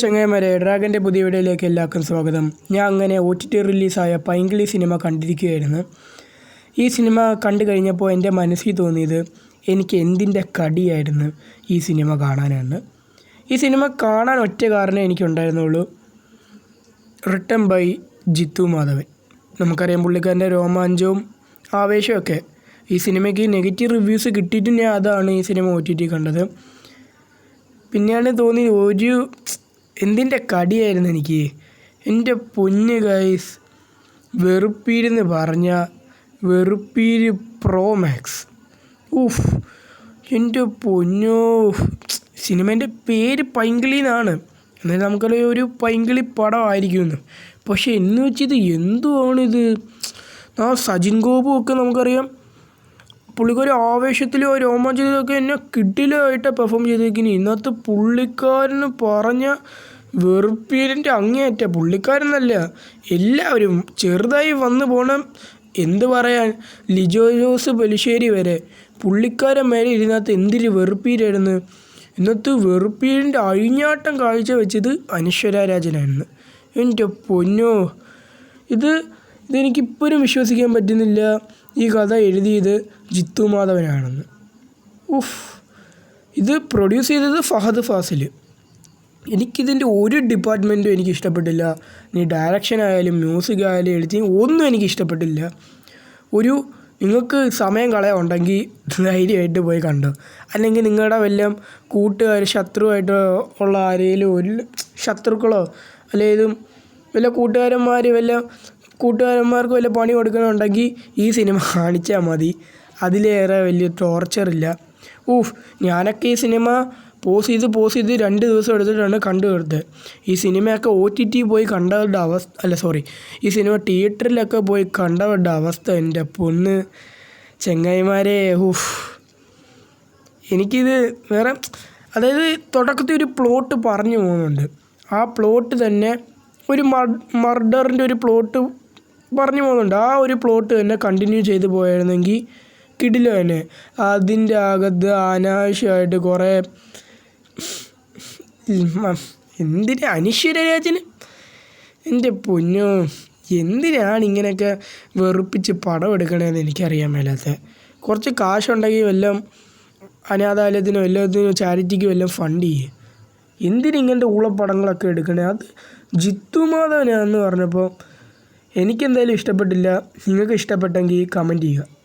ചങ്ങായിമാരെ, ഡ്രാഗൻ്റെ പുതിയ വീഡിയോയിലേക്ക് എല്ലാവർക്കും സ്വാഗതം. ഞാൻ അങ്ങനെ OTT റിലീസായ പൈങ്കിളി സിനിമ കണ്ടിരിക്കുകയായിരുന്നു. ഈ സിനിമ കണ്ടു കഴിഞ്ഞപ്പോൾ എൻ്റെ മനസ്സിൽ തോന്നിയത് എനിക്ക് എന്തിൻ്റെ കടിയായിരുന്നു ഈ സിനിമ കാണാനാണ്. ഈ സിനിമ കാണാൻ ഒറ്റ കാരണമേ എനിക്കുണ്ടായിരുന്നുള്ളൂ, റിട്ടൺ ബൈ ജിത്തു മാധവൻ. നമുക്കറിയാം പുള്ളിക്കാരൻ്റെ രോമാഞ്ചവും ആവേശമൊക്കെ. ഈ സിനിമയ്ക്ക് നെഗറ്റീവ് റിവ്യൂസ് കിട്ടിയിട്ട് ഞാൻ അതാണ് ഈ സിനിമ OTT കണ്ടത്. പിന്നെയാണ് തോന്നി എന്തിൻ്റെ കടിയായിരുന്നു എനിക്ക്. എൻ്റെ പൊന്ന് ഗൈസ്, വെറുപ്പീരെന്ന് പറഞ്ഞാൽ വെറുപ്പീര് പ്രോ മാക്സ്. എൻ്റെ പൊന്നോ, സിനിമേൻ്റെ പേര് പൈങ്കിളി എന്നാണ്. എന്നാൽ നമുക്കറിയാം ഒരു പൈങ്കിളി പടമായിരിക്കുമെന്ന്. പക്ഷേ എന്ന് വെച്ചത് എന്തുവാണിത്? സജിൻ ഗോപു ഒക്കെ നമുക്കറിയാം, പുള്ളിക്കാരി ആവേശത്തിലോ രോമാഞ്ചത്തിലൊക്കെ എന്നെ കിടിലമായിട്ട് പെർഫോം ചെയ്തേക്കിനി. ഇന്നത്തെ പുള്ളിക്കാരന് പറഞ്ഞ വെറുപ്പീരിൻ്റെ അങ്ങേയറ്റ, പുള്ളിക്കാരനല്ല എല്ലാവരും ചെറുതായി വന്നു പോകണം. എന്ത് പറയാൻ, ലിജോ ജോസ് പെലിശ്ശേരി വരെ പുള്ളിക്കാരൻ മേലെ ഇതിനകത്ത് എന്തൊരു വെറുപ്പീരായിരുന്നു. ഇന്നത്തെ വെറുപ്പീരിൻ്റെ അഴിഞ്ഞാട്ടം കാഴ്ച വെച്ചത് അനശ്വര രാജനായിരുന്നു. എൻ്റെ പൊന്നോ, ഇതെനിക്കിപ്പോഴും വിശ്വസിക്കാൻ പറ്റുന്നില്ല ഈ കഥ എഴുതിയത് ജിത്തു മാധവനാണെന്ന്. ഇത് പ്രൊഡ്യൂസ് ചെയ്തത് ഫഹദ് ഫാസിൽ. എനിക്കിതിൻ്റെ ഒരു ഡിപ്പാർട്ട്മെൻറ്റും എനിക്ക് ഇഷ്ടപ്പെട്ടില്ല. നീ ഡയറക്ഷൻ ആയാലും മ്യൂസിക് ആയാലും എഡിറ്റിംഗ് ഒന്നും എനിക്ക് ഇഷ്ടപ്പെട്ടില്ല. നിങ്ങൾക്ക് സമയം കളയുണ്ടെങ്കിൽ ധൈര്യമായിട്ട് പോയി കണ്ടോ. അല്ലെങ്കിൽ നിങ്ങളുടെ വല്ല കൂട്ടുകാർ ശത്രുവായിട്ട് ഉള്ള ആരെങ്കിലും ഒരു ശത്രുക്കളോ അല്ലെങ്കിൽ വല്ല കൂട്ടുകാരന്മാർക്ക് വല്ല പണി കൊടുക്കണമെന്നുണ്ടെങ്കിൽ ഈ സിനിമ കാണിച്ചാൽ മതി. അതിലേറെ വലിയ ടോർച്ചറില്ല. ഞാനൊക്കെ ഈ സിനിമ പോസ് ചെയ്ത് 2 ദിവസം എടുത്തിട്ടാണ് കണ്ടുകൊടുത്തത്. ഈ സിനിമയൊക്കെ OTT പോയി കണ്ടവരുടെ അവസ്ഥ ഈ സിനിമ തിയേറ്ററിലൊക്കെ പോയി കണ്ടവരുടെ അവസ്ഥ എൻ്റെ പൊന്ന് ചെങ്ങായിമാരെ. എനിക്കിത് വേറെ, അതായത് തുടക്കത്തിൽ ഒരു പ്ലോട്ട് പറഞ്ഞു പോകുന്നുണ്ട്. ആ പ്ലോട്ട് തന്നെ ഒരു മർഡറിൻ്റെ ഒരു പ്ലോട്ട് പറഞ്ഞു പോകുന്നുണ്ട്. ആ ഒരു പ്ലോട്ട് തന്നെ കണ്ടിന്യൂ ചെയ്ത് പോയായിരുന്നെങ്കിൽ കിടിലം തന്നെ. അതിൻ്റെ അകത്ത് അനാവശ്യമായിട്ട് കുറേ അനശ്വര രാജന്, എൻ്റെ പൊന്നോ, എന്തിനാണ് ഇങ്ങനെയൊക്കെ വെറുപ്പിച്ച് പടം എടുക്കണതെന്ന് എനിക്കറിയാൻ മേലാത്ത. കുറച്ച് കാശുണ്ടെങ്കിൽ വല്ലതും അനാഥാലയത്തിനോ എല്ലാത്തിനും ചാരിറ്റിക്കും എല്ലാം ഫണ്ട് ചെയ്യും. എന്തിനിങ്ങനത്തെ ഊളപ്പടങ്ങളൊക്കെ എടുക്കണേ? അത് ജിത്തു മാധവനാണെന്ന് പറഞ്ഞപ്പോൾ എനിക്കെന്തായാലും ഇഷ്ടപ്പെട്ടില്ല. നിങ്ങൾക്ക് ഇഷ്ടപ്പെട്ടെങ്കിൽ കമൻറ്റ് ചെയ്യുക.